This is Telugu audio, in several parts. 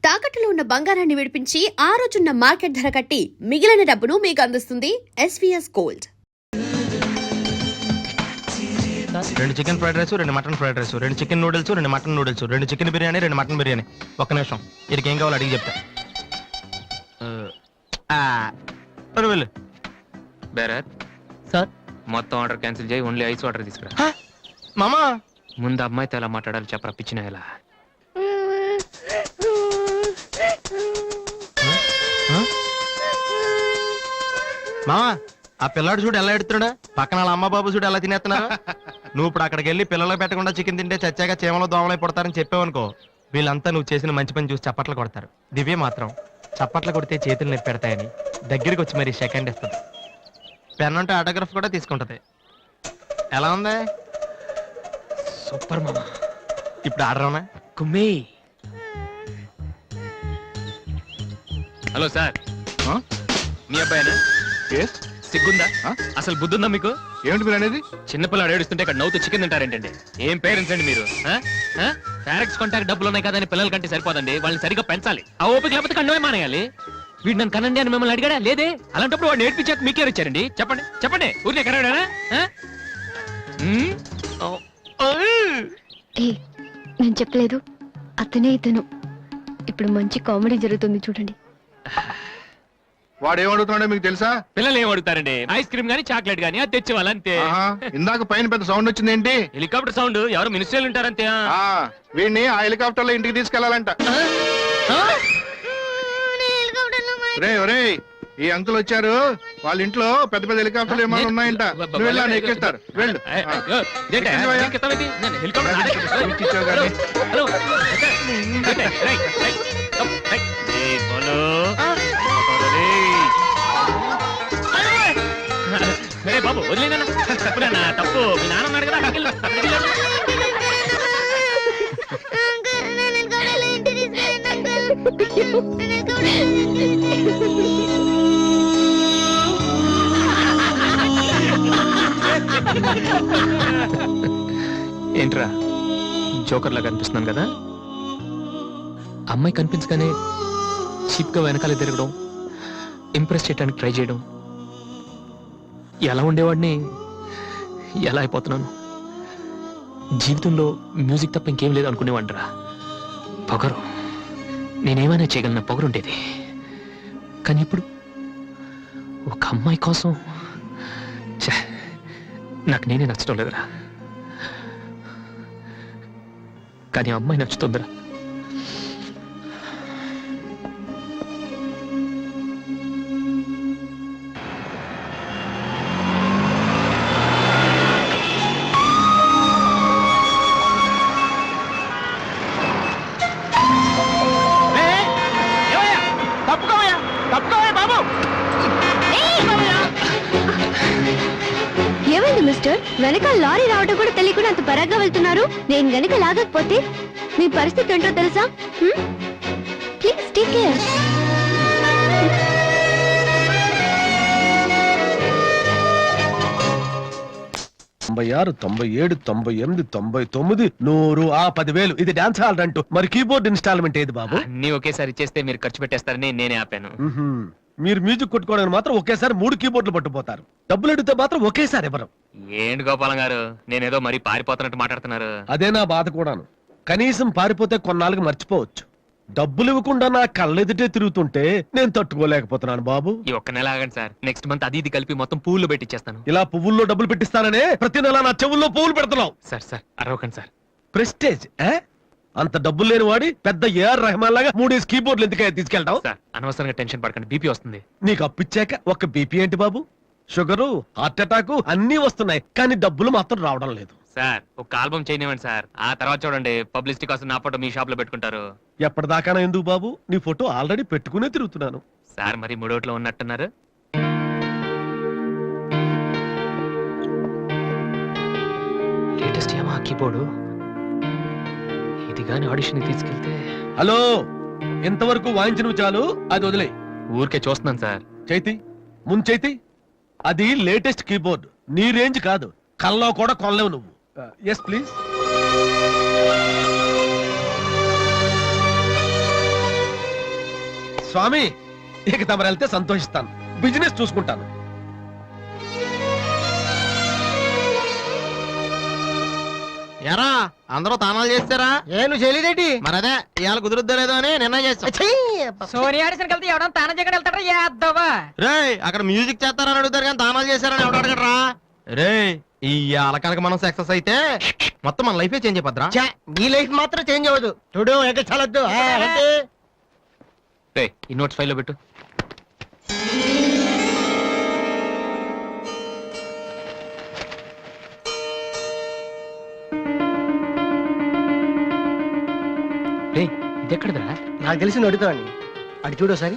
తాకట్టులో ఉన్న బంగారాన్ని విడిపించి ఆ రోజున్న మార్కెట్ ధర కట్టి మిగిలిన డబ్బును మీకు అందిస్తుంది SVS gold. 2 chicken fried rice, 2 mutton fried rice, 2 chicken noodles, 2 mutton noodles, 2 chicken biryani, 2 mutton biryani. ఒక్క నిమిషం, వీరికి ఏం కావాలో అడిగి చెప్తా. వెళ్ళు. బేరత్ సార్, మొత్తం ఆర్డర్ క్యాన్సిల్ చేయి, ఓన్లీ ఐస్ వాటర్ తీసుకురా. మామా ముందు అమ్మాయితో ఎలా మాట్లాడాలి చెప్పరా, పిచ్చిన ఎలా. మామా, ఆ పిల్లాడు చూడు ఎలా ఎడుతున్నాడా, పక్కన వాళ్ళ అమ్మ బాబు చూడు ఎలా తినేస్తున్నారా. నువ్వు ఇప్పుడు అక్కడికి వెళ్ళి పిల్లలకు పెట్టకుండా చికెన్ తింటే చచ్చాక చీమలో దోమలై పడతారని చెప్పావనుకో, వీళ్ళంతా నువ్వు చేసిన మంచి పని చూసి చప్పట్లు కొడతారు. దివ్య మాత్రం చప్పట్లు కొడితే చేతులు నొప్పి పెడతాయని దగ్గరికి వచ్చి మరి సెకండ్ ఇస్తుంది. పెన్ ఉంటే ఆటోగ్రాఫ్ కూడా తీసుకుంటది. ఎలా ఉంది? సూపర్ మామా. ఇప్పుడు ఆర్డర్ అవునా? కుమ్మి. హలో సార్, మీ అబ్బాయినా? సిగ్గుందా? అసలు బుద్ధుందా మీకు? ఏమిటి మీరు అనేది? చిన్నపిల్లాడు ఏడుస్తుంటే ఇక్కడ నవ్వుతూ చికెన్ తింటారేంటండి? ఏం పేరెంట్స్ అండి మీరు? ఫారెక్స్ కాంటాక్ట్ డబ్బులు ఉన్నాయి కదని పిల్లల కంటే సరిపోదండి, వాళ్ళని సరిగ్గా పెంచాలి. ఆ ఓపిక లేకపోతే కన్నమే మానేయాలి. వీడు నన్ను కనండి అని మిమ్మల్ని అడిగాడా? లేదే. అలాంటప్పుడు వాడు నేర్పించాక మీకే వచ్చారండి. చెప్పండి చెప్పండి, ఊరినే కనడానా? నేను చెప్పలేదు, అతనే ఇతను. ఇప్పుడు మంచి కామెడీ జరుగుతుంది చూడండి. వాడు ఏమడుగుతున్నాడో మీకు తెలుసా? పిల్లలు ఏం అడుగుతారండి? ఐస్ క్రీమ్ గానీ చాక్లెట్ గానీ అది తెచ్చేవాళ్ళంతే. ఇందాక పైన పెద్ద సౌండ్ వచ్చింది ఏంటి? Helicopter sound. ఎవరు మినిస్టర్లు ఉంటారంతే. వీడిని ఆ హెలికాప్టర్ లో ఇంటికి తీసుకెళ్లాలంట. రే ఒరే, ఈ అంకుల్ వచ్చారు, వాళ్ళ ఇంట్లో పెద్ద పెద్ద హెలికాప్టర్లు ఏమైనా ఉన్నాయంట. నువ్వు వెళ్ళా, ఎక్కిస్తారు. వెళ్ళు. బాబు వదిలేనా? తప్పు, మీ నాన్న ఉన్నాడు కదా. ఏంట్రా జోకర్ లాగా కనిపిస్తున్నాను కదా? అమ్మాయి కనిపించగానే చీప్ గా వెనకాల తిరగడం, ఇంప్రెస్ చేయడానికి ట్రై చేయడం, ఎలా ఉండేవాడిని ఎలా అయిపోతున్నాను. జీవితంలో మ్యూజిక్ తప్ప ఇంకేం లేదు అనుకునేవాడిరా. పొగరు, నేనేమైనా చేయగలన పొగరుండేది. కానీ ఇప్పుడు ఒక అమ్మాయి కోసం నాకు నేనే నచ్చడం లేదురా. కానీ ఆ అమ్మాయి నచ్చుతుందిరా. ఏమైంది మిస్టర్? వెనకాల లారీ రావడం కూడా తెలియకుండా అంత పరాగ్గా వెళ్తున్నారు. నేను గనక లాగకపోతే మీ పరిస్థితి ఏంటో తెలుసా? Please take care. 96, 97, 98, 99, 100, 10,000. ఇది డాన్స్ హాల్ అంటూ. మరి కీబోర్డ్ ఇన్స్టాల్మెంట్ ఏది బాబు? అన్ని ఒకేసారి ఇచ్చేస్తే మీరు ఖర్చు పెట్టేస్తారని నేనే ఆపాను. మీరు మ్యూజిక్ కొట్టుకోవడానికి మాత్రం ఒకేసారి 3 కీబోర్డులు పట్టుపోతారు. డబ్బులు అడిగితే మాత్రం ఒకేసారి ఎవరు? ఏంటి గోపాలం గారు, నేనేదో మరీ పారిపోతున్నట్టు మాట్లాడుతున్నారు. అదే నా బాధ కూడాను. కనీసం పారిపోతే కొన్నాళ్ళకి మర్చిపోవచ్చు. డబ్బులు ఇవ్వకుండా నా కళ్ళెదుటే తిరుగుతుంటే నేను తట్టుకోలేకపోతున్నాను బాబు. ఈ ఒక్క నెల ఆగండి సార్, నెక్స్ట్ మంత్ అది ఇది కలిపి మొత్తం పువ్వులు పెట్టిచ్చేస్తాను. ఇలా పువ్వుల్లో డబ్బులు పెట్టిస్తాననే ప్రతి నెల నా చెవుల్లో పువ్వులు పెడుతున్నావు. సార్ సార్ అరవకండి సార్. ప్రెస్టేజ్ అంత డబ్బులు లేని వాడి పెద్ద ఏఆర్ రెహమాన్ లాగా 3 కీబోర్డులు ఎందుకయ్యా తీసుకెళ్తావు? సార్ అనవసరంగా టెన్షన్ పడకండి, బీపీ వస్తుంది. నీకు అప్పిచ్చాక ఒక్క బీపీ ఏంటి బాబు? షుగరు, హార్ట్ అటాక్ అన్ని వస్తున్నాయి, కానీ డబ్బులు మాత్రం రావడం లేదు. సార్ ఒక ఆల్బమ్ చేయనివ్వండి సార్, ఆ తర్వాత చూడండి పబ్లిసిటీ కోసం నా ఫోటో మీ షాప్ లో పెట్టుకుంటారు. ఎప్పటిదాకా ఎందుకు బాబు? నీ ఫోటో ఆల్రెడీ పెట్టుకునే తిరుగుతున్నాను. సార్ మరి మూడోట్లో ఉన్నట్టున్నారు. లేటెస్ట్ యమహా కీబోర్డు ఇది గాని ఆడిషన్ తీసుకెళ్తే. హలో, ఇంతవరకు వాయించిన చాలు, అది వదిలే. ఊరికే చూస్తున్నాను సార్. చైతి ముందు చైతి, అది లేటెస్ట్ కీబోర్డ్, నీ రేంజ్ కాదు, కల్లో కూడా కొనలేవు నువ్వు. Yes please. స్వామి ఇక తమరు వెళ్తే సంతోషిస్తాను, బిజినెస్ చూసుకుంటాను. ఎరా అందరూ తానాలు చేస్తారా? నేను చేయలేదేంటి? మరి అదే ఇవాళ కుదురుద్దో లేదో అని నిర్ణయం చేస్తాం. సోనియా ఆడిషన్ కలిసి ఎవడం తానం చేయడం వెళ్తారా? యాదవా రేయ్ అక్కడ మ్యూజిక్ చేస్తారని అడుగుతారు కానీ తానాలు చేశారని ఎవడు అడగడరా? రేయ్ ఈ కనుక మనం సక్సెస్ అయితే మొత్తం మన లైఫే చేంజ్ అయిపోద్రా. నీ లైఫ్ మాత్రం చేంజ్ అవ్వదు. చూడు ఎక్కడ చాలొద్దు. రేయ్, ఈ నోట్స్ ఫైల్లో పెట్టు. రేయ్, ఇదెక్కడదా? నాకు తెలిసి అడుగుతావని అటు చూడు ఒకసారి.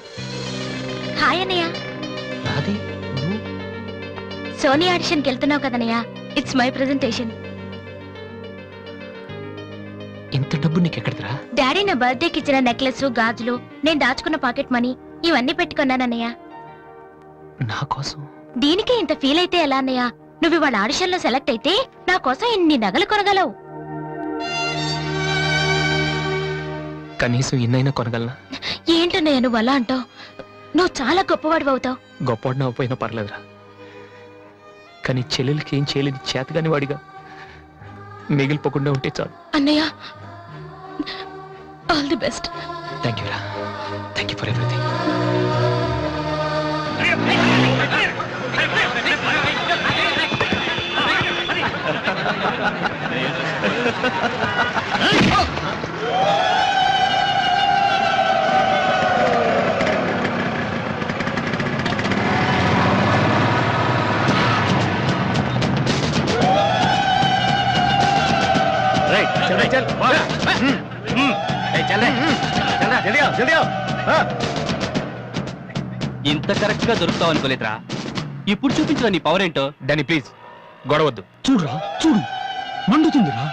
హాయ్ అన్నయ్య. రాదే సోనియా ఆడిషన్కి వెళ్తున్నావు కదన్నయ్య, ఇట్స్ మై ప్రెజెంటేషన్. ఇంత డబ్బు నీకెక్కడదిరా? డాడీ నా బర్త్డేకి ఇచ్చిన నెక్లెస్, గాజులు, నేను దాచుకున్న పాకెట్ మనీ ఇవన్నీ పెట్టుకున్నానన్నయ్య. నా కోసం? దీనికే ఇంత ఫీల్ అయితే ఎలా అన్నయ్య? నువ్వు ఇవాళ ఆడిషన్ లో సెలెక్ట్ అయితే నా కోసం ఇన్ని నగలు కొనగలవు. కనీసం ఇన్నైనా కొనగలనా? ఏంటన్నయ్య నువ్వు అలా అంటావు? నువ్వు చాలా గొప్పవాడు అవుతావు. గొప్పవాడిని అవ్వపోయినా పర్లేదురా, కానీ చెల్లెలకి ఏం చేయలేదు చేతగాని వాడిగా మిగిలిపోకుండా ఉంటే చాలు. అన్నయ్య all the best. Thank you రా, థ్యాంక్ యూ ఫర్ ఎవ్రీథింగ్. ఇంత కరెక్ట్ గా దొరుకుతావు అనుకోలేదురా. ఇప్పుడు చూపించిన నీ పవర్ ఏంటో. డానీ ప్లీజ్ గొడవద్దు. చూడురా చూడు, మండుతుందిరా.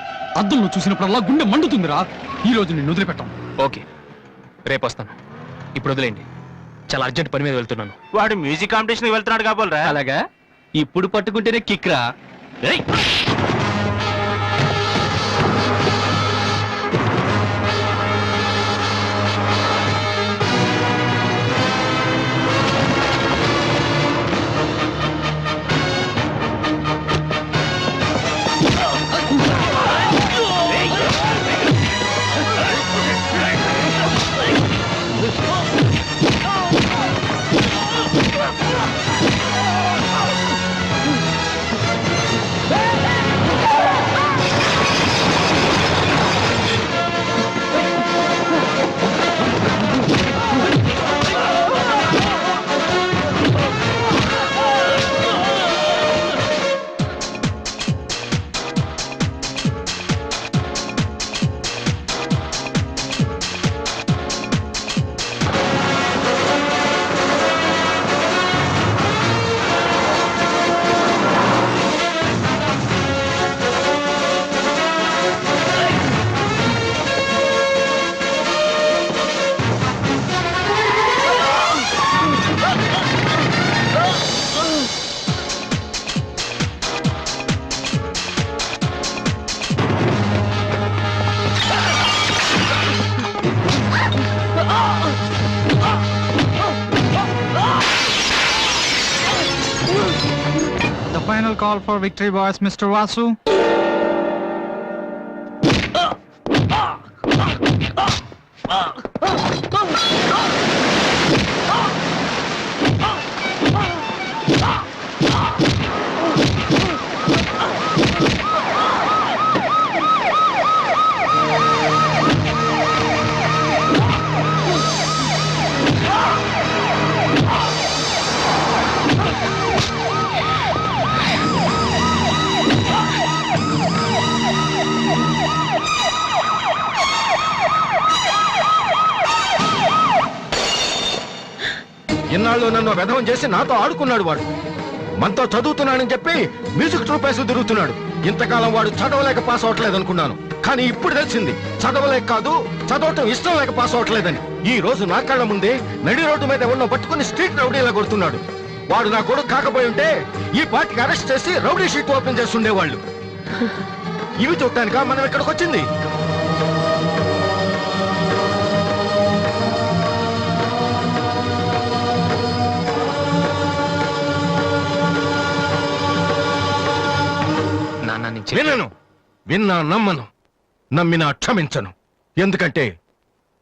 అద్దంలో చూసినప్పుడల్లా గుండె మండుతుందిరా. ఈ రోజు నిన్ను వదిలిపెట్టాం. ఓకే, రేపు వస్తాను. ఇప్పుడు వదిలేండి, చాలా అర్జెంట్ పని మీద వెళ్తున్నాను. వాడు మ్యూజిక్ కాంపిటీషన్ వెళ్తున్నాడు కాబోలరా. అలాగా? ఇప్పుడు పట్టుకుంటేనే కిక్ రా. The final call for victory boys, Mr. Vasu. ఇన్నాళ్ళు నన్ను వెధవం చేసి నాతో ఆడుకున్నాడు వాడు. మనతో చదువుతున్నానని చెప్పి మ్యూజిక్ ట్రూప్ వేసి తిరుగుతున్నాడు. ఇంతకాలం వాడు చదవలేక పాస్ అవట్లేదు అనుకున్నాను, కానీ ఇప్పుడు తెలిసింది చదవలేక కాదు, చదవటం ఇష్టం లేక పాస్ అవట్లేదని. ఈ రోజు నా కళ్ళ ముందే నడి రోడ్డు మీద ఉన్న పట్టుకుని స్ట్రీట్ రౌడీలా కొడుతున్నాడు. వాడు నా కొడుకు కాకపోయి ఉంటే ఈ పార్టీకి అరెస్ట్ చేసి రౌడీ షీట్ ఓపెన్ చేస్తుండేవాళ్ళు. ఇవి చూడటానికా మనం ఇక్కడికి వచ్చింది? వినను, విన్నా నమ్మను, నమ్మినా క్షమించను. ఎందుకంటే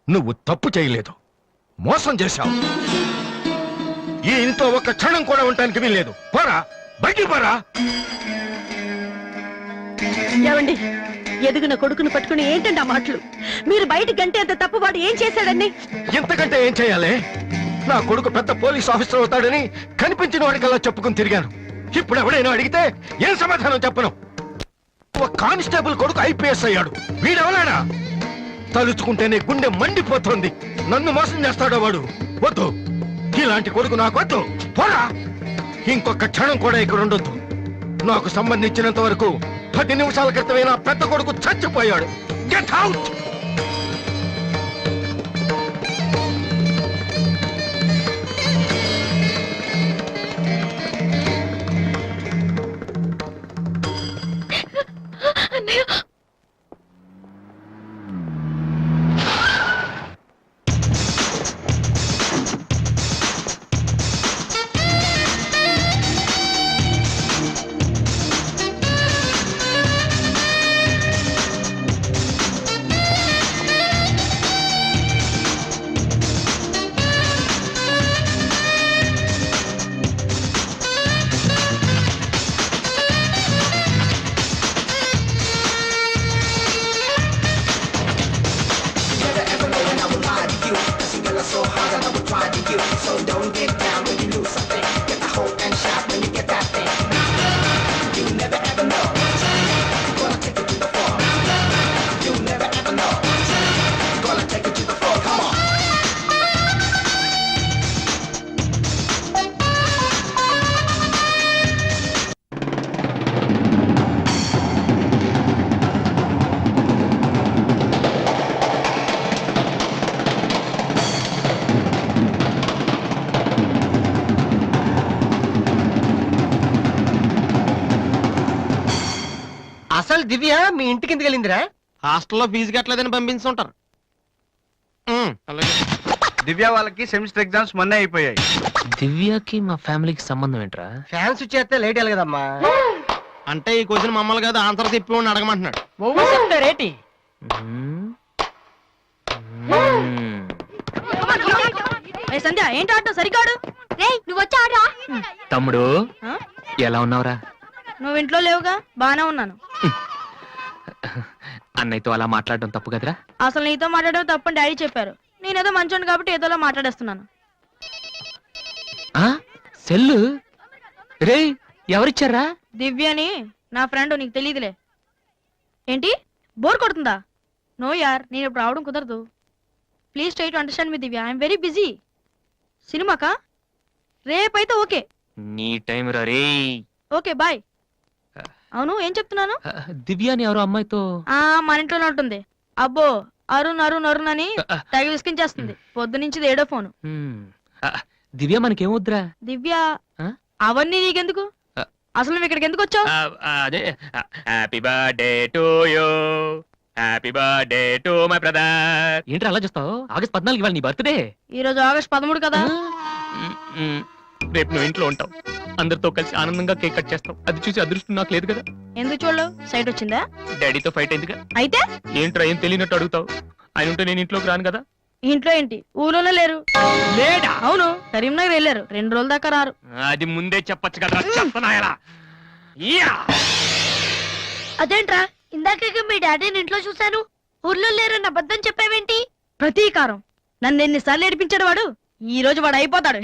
నువ్వు తప్పు చేయలేదు, మోసం చేశావు. ఈ ఇంట్లో ఒక్క క్షణం కూడా ఉండటానికి వీల్లేదు. పోరా, బయటికి పోరా. ఏమండి, ఎదిగిన కొడుకును పట్టుకుని ఏంటండి ఆ మాటలు? మీరు బయటికి గంటే అంత తప్పు వాడు ఏం చేశాడండి? ఇంతకంటే ఏం చేయాలి? నా కొడుకు పెద్ద పోలీస్ ఆఫీసర్ అవుతాడని కనిపించిన వాడికల్లా చెప్పుకుని తిరిగాను. ఇప్పుడు ఎవడైనా అడిగితే ఏం సమాధానం చెప్పను. ఒక కానిస్టేబుల్ కొడుకు ఐపీఎస్ అయ్యాడు. వీడెవలాడా? తలుచుకుంటేనే గుండె మండిపోతుంది. నన్ను మోసం చేస్తాడో వాడు. వద్దు, ఇలాంటి కొడుకు నాకు వద్దు. పోరా, ఇంకొక క్షణం కూడా ఇక్కడ ఉండొద్దు. నాకు సంబంధించినంత వరకు 10 నిమిషాల క్రితమే నా పెద్ద కొడుకు చచ్చిపోయాడు. Get out. అసలు దివ్య మీ ఇంటికి ఎందుకు వెళ్ళిందిరా? హాస్టల్లో ఫీజు కట్టలేదని పంపించుంటారు. దివ్య వాళ్ళకి సెమిస్టర్ ఎగ్జామ్స్ మొన్నే అయిపోయాయి. దివ్యకి మా ఫ్యామిలీకి సంబంధం ఏంట్రా? ఫ్యాన్స్ వచ్చేస్తే లేట్ వెళ్ళగదమ్మా. అంటే ఈ క్వశ్చన్ మమ్మల్ని కాదు, ఆన్సర్ చెప్పి అడగమంటున్నాడు. చెప్తారేటి? సంధ్య ఏంటి ఆటో సరికాడు? నువ్వు వచ్చి ఆడరా. తమ్ముడు ఎలా ఉన్నావురా? నువ్వు ఇంట్లో లేవుగా, బానే ఉన్నాను. అన్నయ్యతో అలా మాట్లాడడం తప్పు కదరా? అసలు నీతో మాట్లాడడం తప్పని డాడీ చెప్పారు. నేనేదో మంచోండి కాబట్టి ఏదోలా మాట్లాడేస్తున్నాను. ఆ సెల్లు రే ఎవరిచ్చారా? దివ్యని, నా ఫ్రెండ్, నీకు తెలియదులే. ఏంటి బోర్ కొడుతుందా? నో యార్, నేను ఇప్పుడు రావడం కుదరదు. Please try to understand me Divya, I'm very busy. సినిమాకా? రేపైతే ఓకే. నీ టైం రా రే. Okay bye. అవును, ఏం చెప్తున్నాను? దివ్య అని ఎవరో అమ్మాయితో మన ఇంట్లోనే ఉంటుంది. అబ్బో, అరుణ్ అరుణ్ అరుణ్ అని తెగ విసికించేస్తుంది. పొద్దు నుంచి ఏడో ఫోను. దివ్య మనకేం వద్దురా. దివ్య ఆ? అవన్నీ నీకెందుకు? అసలు నువ్వు ఇక్కడికి ఎందుకు వచ్చావు? అదే happy birthday to you, happy birthday to my brother. ఏంటి అలా చూస్తావు? ఆగస్ట్ 14 ఇవాళ నీ బర్త్డే. ఈ రోజు ఆగస్ట్ 13 కదా. రేపు నువ్వు ఇంట్లో ఉంటావు, అందరితో కలిసి ఆనందంగా కేక్ కట్ చేస్తావు. అది చూసి అదృష్టం నాకు లేదు కదా. ఎందుకు చూడలేవు? సైట్ వచ్చిందా? డాడీతో ఫైట్ అయిందిగా. అయితే ఏంట్రా ఏం తెలియనట్టు అడుగుతావు? ఆయన ఉంటే నేను ఇంట్లోకి రాను కదా. ఇంట్లో ఏంటి, ఊళ్ళోనే లేరు. లేడా? అవును, కరీంనగర్ వెళ్ళారు. 2 రోజుల దాకా రారు. అది ముందే చెప్పొచ్చు కదా. చెప్పనాయలా? అదేంట్రా, ఇందాక మీ డాడీని ఇంట్లో చూశాను, ఊర్లో లేరన్న అబద్ధం చెప్పావేంటి? ప్రతీకారం. నన్ను ఎన్నిసార్లు ఏడిపించాడు వాడు. ఈ రోజు వాడు అయిపోతాడు.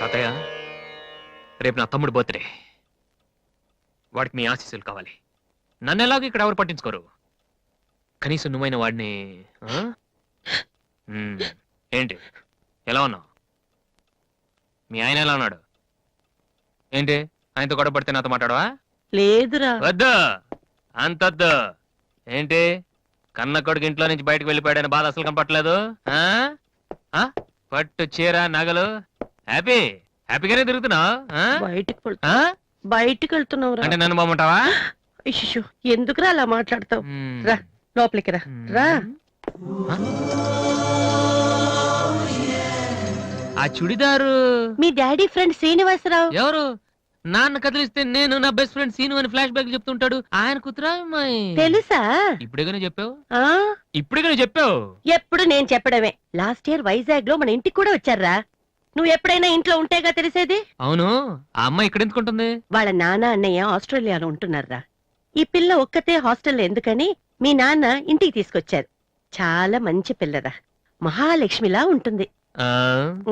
తాతయ్య, రేపు నా తమ్ముడు బర్త్డే. వాడికి మీ ఆశీస్సులు కావాలి. నన్ను ఎలాగో ఇక్కడ ఎవరు పట్టించుకోరు. కనీసం నువ్వైన వాడిని ఏంటి ఎలా ఉన్నావు? మీ ఆయన ఎలా ఉన్నాడు? ఏంటి ఆయనతో గొడవ పడితే నాతో మాట్లాడవా? లేదురా. వద్దు, అంతొద్దు. ఏంటి కన్న కొడుకు ఇంట్లో నుంచి బయటకు వెళ్ళిపోయాడని బాధ అసలు కనపట్లేదు? ఆ? ఆ? పట్టు చీర నగలు హ్యాపీగానే తిరుగుతున్నావు? ఆ? ఆ? బయటికి వెళ్తున్నావురా. అంటే నన్ను బాగుంటావా? ఇష్యూ, ఎందుకురా అలా మాట్లాడతావు? రా లోపలికి రా. రా. ఆ చుడిదారు మీ డాడీ ఫ్రెండ్ శ్రీనివాసరావు. ఎవరు? నాన్న కదిలిస్తే నేను నా బెస్ట్ ఫ్రెండ్ సీను అని ఫ్లాష్ బ్యాక్ చెప్తుంటాడు. ఆయన కూతురా అమ్మాయి? తెలుసా? ఇప్పుడేగానే చెప్పావు. ఆ ఇప్పుడేగానే చెప్పావు. ఎప్పుడు నేను చెప్పడమే. లాస్ట్ ఇయర్ వైజాగ్ లో మన ఇంటికి కూడా వచ్చారా. నువ్వు ఎప్పుడైనా ఇంట్లో ఉంటేగా తెలిసేది. అవును, ఆ అమ్మాయి ఇక్కడ ఎందుకుంటుంది? వాళ్ళ నాన్న అన్నయ్య ఆస్ట్రేలియాలో ఉంటున్నారా. ఈ పిల్ల ఒక్కతే హాస్టల్లో ఎందుకని మీ నాన్న ఇంటికి తీసుకొచ్చారు. చాలా మంచి పిల్లరా, మహాలక్ష్మిలా ఉంటుంది. ఆ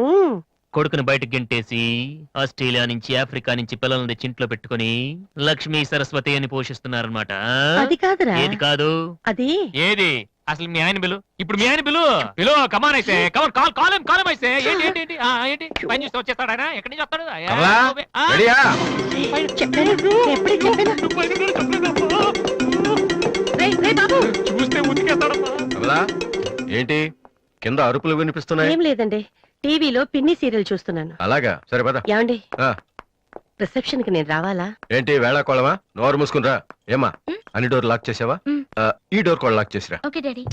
ఉమ్, కొడుకుని బయటకు గెంటేసి ఆస్ట్రేలియా నుంచి ఆఫ్రికా నుంచి పిల్లల్ని తెచ్చి ఇంట్లో పెట్టుకుని లక్ష్మీ సరస్వతి అని పోషిస్తున్నారనమాట. అది కాదురా. ఏది కాదు? అది ఏది అసలు? మీ ఆయన బిలు. ఇప్పుడు మీ ఆయన బిలు బిలు. కమాన్ అయితే కమాన్, కాలం అయితే. ఏంటి ఏంటి ఏంటి ఏంటి పని చూస్తే వచ్చేస్తాడు ఆయన? ఎక్కడి నుంచి వస్తాడు? కమలా, రెడీయా? చెప్పాను, ఎప్పుడే చెప్పాను. రేయ్ బాబు. చూస్తే ఉతికేస్తాడు. కమలా, ఏంటి కింద అరుపులు వినిపిస్తున్నాయి? ఏం లేదండి, టీవీలో పిన్ని సీరియల్ చూస్తున్నాను. అలాగా, సరే పద. ఏమండి, ఆ, రిసెప్షన్ కి నేను రావాలా? ఏంటి వేళాకోళమా? నోరు మూసుకునిరా. ఏమా అన్ని డోర్ లాక్ చేసావా? ఈ డోర్ కూడా లాక్ చేసిరా. Okay daddy.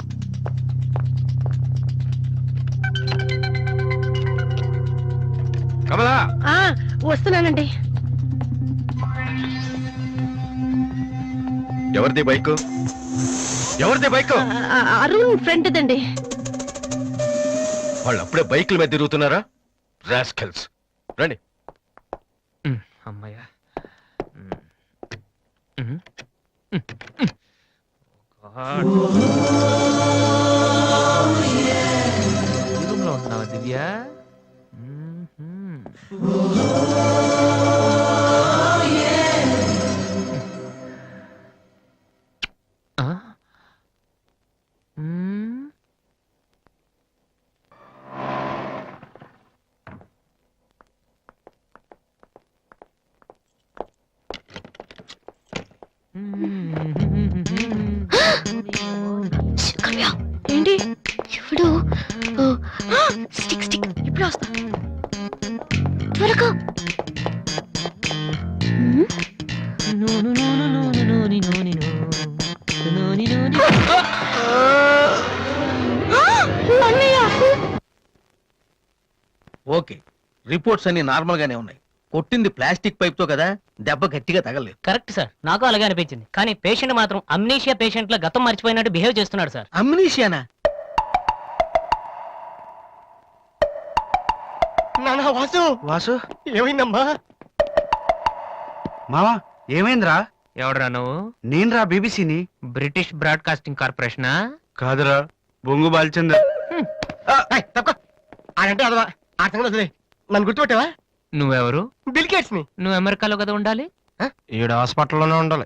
కమలా, ఆ వస్తున్నానండి. ఎవరిది బైక్? ఎవరిది బైక్? అరుణ్ ఫ్రెండ్ దండి. వాళ్ళు అప్పుడే బైకుల మీద తిరుగుతున్నారా? రాస్కెల్స్. రండి. అమ్మయ్యా. రూమ్లో ఉంటున్నావా దివ్య? ఏంటి ఎవడు? స్టిక్ స్టిక్, ఇప్పుడు వస్తా. త్వరగా. ఓకే, రిపోర్ట్స్ అన్ని నార్మల్ గానే ఉన్నాయి. కొట్టింది ప్లాస్టిక్ పైప్ తో కదా, దెబ్బ గట్టిగా తగలేదు. కరెక్ట్ సార్, నాకు అలాగే అనిపించింది. కానీ పేషెంట్ మాత్రం అమ్నీషియా పేషెంట్ లా గతం మర్చిపోయినట్టు బిహేవ్ చేస్తున్నాడు సార్. అమ్నీషియానా? నానా వాసు. వాసు ఏమైందమ్మా? మావా ఏమైందిరా? ఎవడరా నువ్వు? నేనురా, బీబీసీని. British broadcasting కార్పొరేషనా? కాదురా, బొంగు బాల్చందర్. ఆడంటే అదవా, ఆ సంగతి వదిలేయ్. నన్ను గుర్తుపెట్టావా? నువ్వెవరు? బిల్ గేట్స్ ని. నువ్వు అమెరికాలో కదా ఉండాలి? ఈడ హాస్పిటల్లోనే ఉండాలి.